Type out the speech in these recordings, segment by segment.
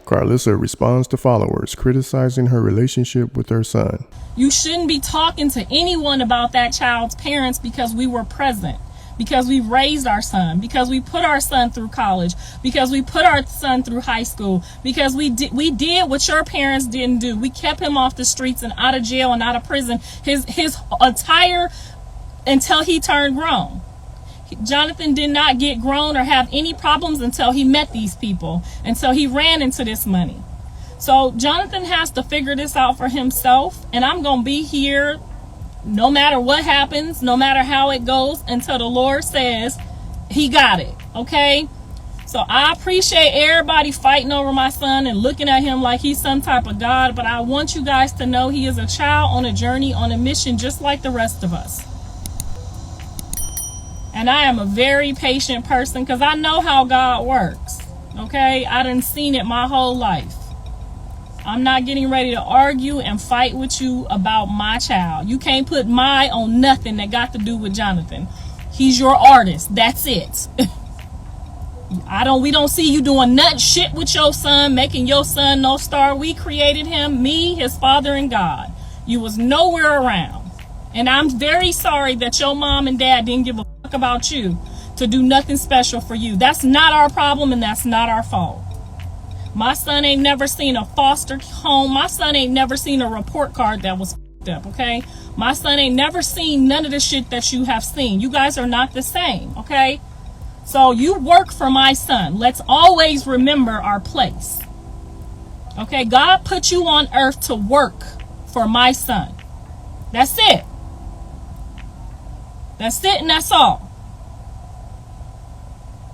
Karlissa responds to followers criticizing her relationship with her son. You shouldn't be talking to anyone about that child's parents because we were present, because we raised our son, because we put our son through college, because we put our son through high school, because we did what your parents didn't do. We kept him off the streets and out of jail and out of prison his entire until he turned grown. Jonathan did not get grown or have any problems until he met these people, until he ran into this money. So Jonathan has to figure this out for himself, and I'm going to be here no matter what happens, no matter how it goes, until the Lord says he got it, okay? So I appreciate everybody fighting over my son and looking at him like he's some type of God, but I want you guys to know he is a child on a journey, on a mission, just like the rest of us. And I am a very patient person because I know how God works, okay? I done seen it my whole life. I'm not getting ready to argue and fight with you about my child. You can't put my on nothing that got to do with Jonathan. He's your artist. That's it. We don't see you doing nut shit with your son, making your son no star. We created him, me, his father, and God. You was nowhere around. And I'm very sorry that your mom and dad didn't give a fuck about you to do nothing special for you. That's not our problem, and that's not our fault. My son ain't never seen a foster home. My son ain't never seen a report card that was fucked up, okay? My son ain't never seen none of the shit that you have seen. You guys are not the same, okay? So you work for my son. Let's always remember our place. Okay, God put you on earth to work for my son. That's it. That's it, and that's all.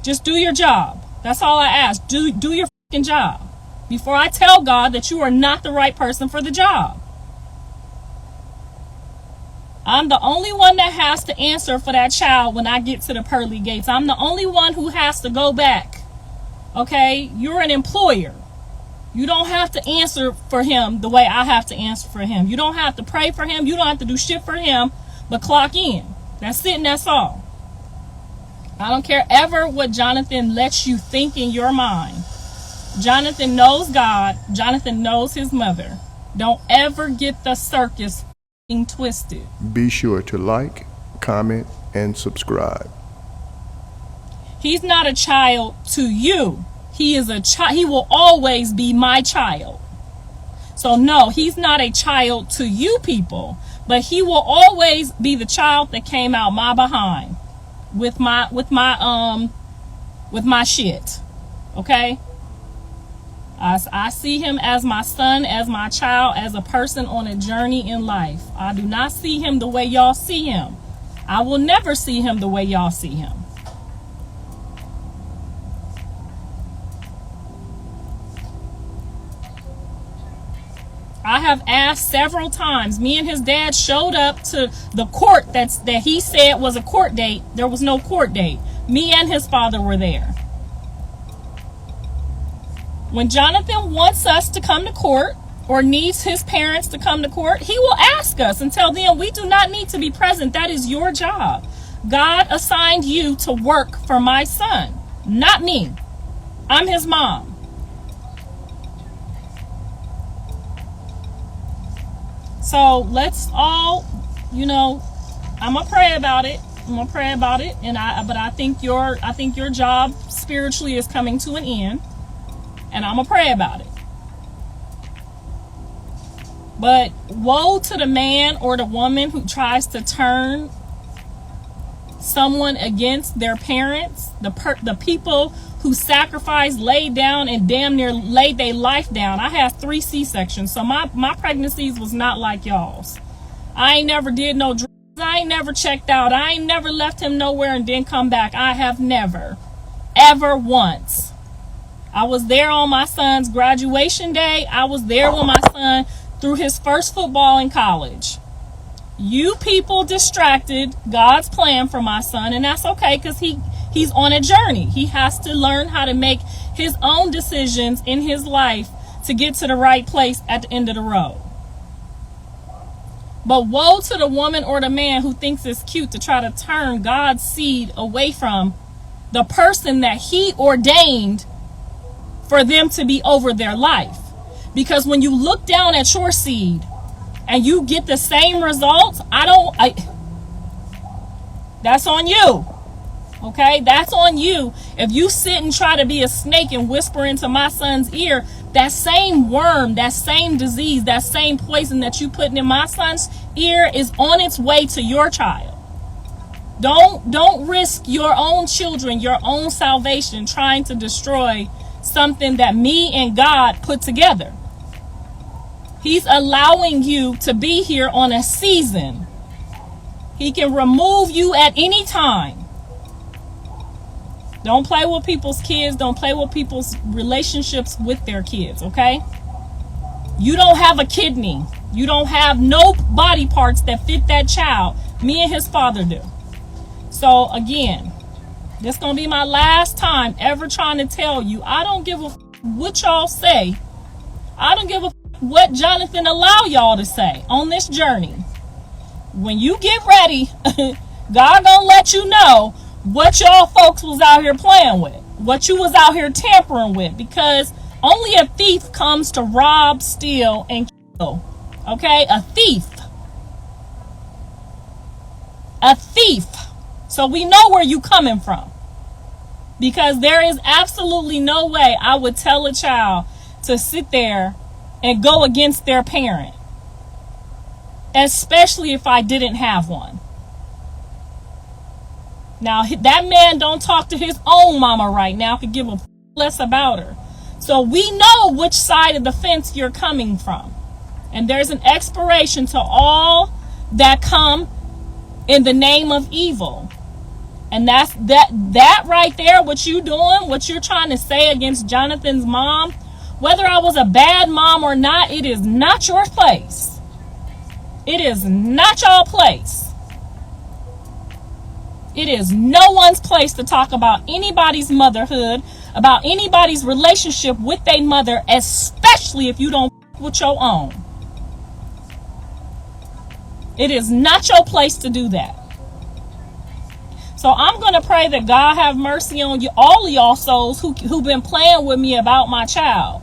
Just do your job. That's all I ask. Do your fucking job before I tell God that you are not the right person for the job. I'm the only one that has to answer for that child when I get to the pearly gates. I'm the only one who has to go back. Okay? You're an employer. You don't have to answer for him the way I have to answer for him. You don't have to pray for him. You don't have to do shit for him, but clock in. That's it, and that's all. I don't care ever what Jonathan lets you think in your mind. Jonathan knows God. Jonathan knows his mother. Don't ever get the circus twisted. Be sure to like, comment, and subscribe. He's not a child to you. He is a child. He will always be my child. So no, he's not a child to you people, but he will always be the child that came out my behind with my shit. Okay? I see him as my son, as my child, as a person on a journey in life. I do not see him the way y'all see him. I will never see him the way y'all see him. I have asked several times. Me and his dad showed up to the court that he said was a court date. There was no court date. Me and his father were there. When Jonathan wants us to come to court or needs his parents to come to court, he will ask us. Until then, we do not need to be present. That is your job. God assigned you to work for my son, not me. I'm his mom. So let's all, I'm gonna pray about it. But I think your job spiritually is coming to an end. And I'm going to pray about it. But woe to the man or the woman who tries to turn someone against their parents, the people who sacrificed, laid down, and damn near laid their life down. I had 3 C-sections, so my pregnancies was not like y'all's. I ain't never did no drugs. I ain't never checked out. I ain't never left him nowhere and then come back. I have never, ever once. I was there on my son's graduation day. I was there when my son threw his first football in college. You people distracted God's plan for my son, and that's okay because he's on a journey. He has to learn how to make his own decisions in his life to get to the right place at the end of the road. But woe to the woman or the man who thinks it's cute to try to turn God's seed away from the person that he ordained for them to be over their life. Because when you look down at your seed and you get the same results, that's on you. Okay, that's on you. If you sit and try to be a snake and whisper into my son's ear, that same worm, that same disease, that same poison that you putting in my son's ear is on its way to your child. Don't risk your own children, your own salvation, trying to destroy something that me and God put together. He's allowing you to be here on a season. He can remove you at any time. Don't play with people's kids. Don't play with people's relationships with their kids, okay? You don't have a kidney. You don't have no body parts that fit that child. Me and his father do. So again, this is going to be my last time ever trying to tell you, I don't give a what y'all say. I don't give a what Jonathan allow y'all to say on this journey. When you get ready, God gonna let you know what y'all folks was out here playing with, what you was out here tampering with, because only a thief comes to rob, steal, and kill. Okay, a thief. So we know where you coming from, because there is absolutely no way I would tell a child to sit there and go against their parent, especially if I didn't have one. Now, that man don't talk to his own mama right now, could give a less about her. So we know which side of the fence you're coming from. And there's an expiration to all that come in the name of evil. And that's that right there, what you doing, what you're trying to say against Jonathan's mom, whether I was a bad mom or not, it is not your place. It is not your place. It is no one's place to talk about anybody's motherhood, about anybody's relationship with their mother, especially if you don't with your own. It is not your place to do that. So I'm going to pray that God have mercy on you, all of y'all souls who've been playing with me about my child.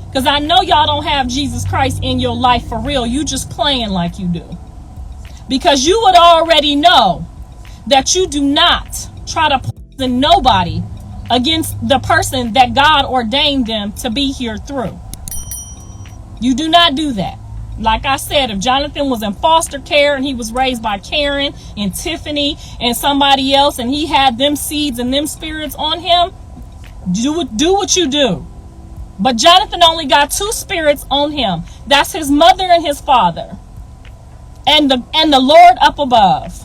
Because I know y'all don't have Jesus Christ in your life for real. You just playing like you do. Because you would already know that you do not try to poison nobody against the person that God ordained them to be here through. You do not do that. Like I said, if Jonathan was in foster care and he was raised by Karen and Tiffany and somebody else, and he had them seeds and them spirits on him, do what you do. But Jonathan only got 2 spirits on him. That's his mother and his father. And the Lord up above,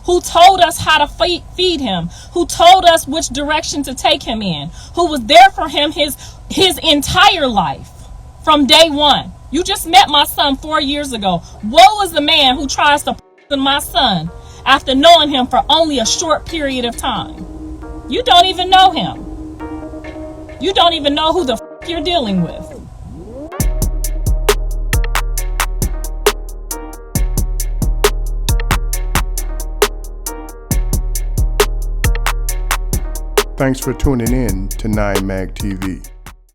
who told us how to feed him, who told us which direction to take him in, who was there for him his entire life from day one. You just met my son 4 years ago. Woe is the man who tries to poison my son after knowing him for only a short period of time. You don't even know him. You don't even know who the you're dealing with. Thanks for tuning in to 9 Mag TV.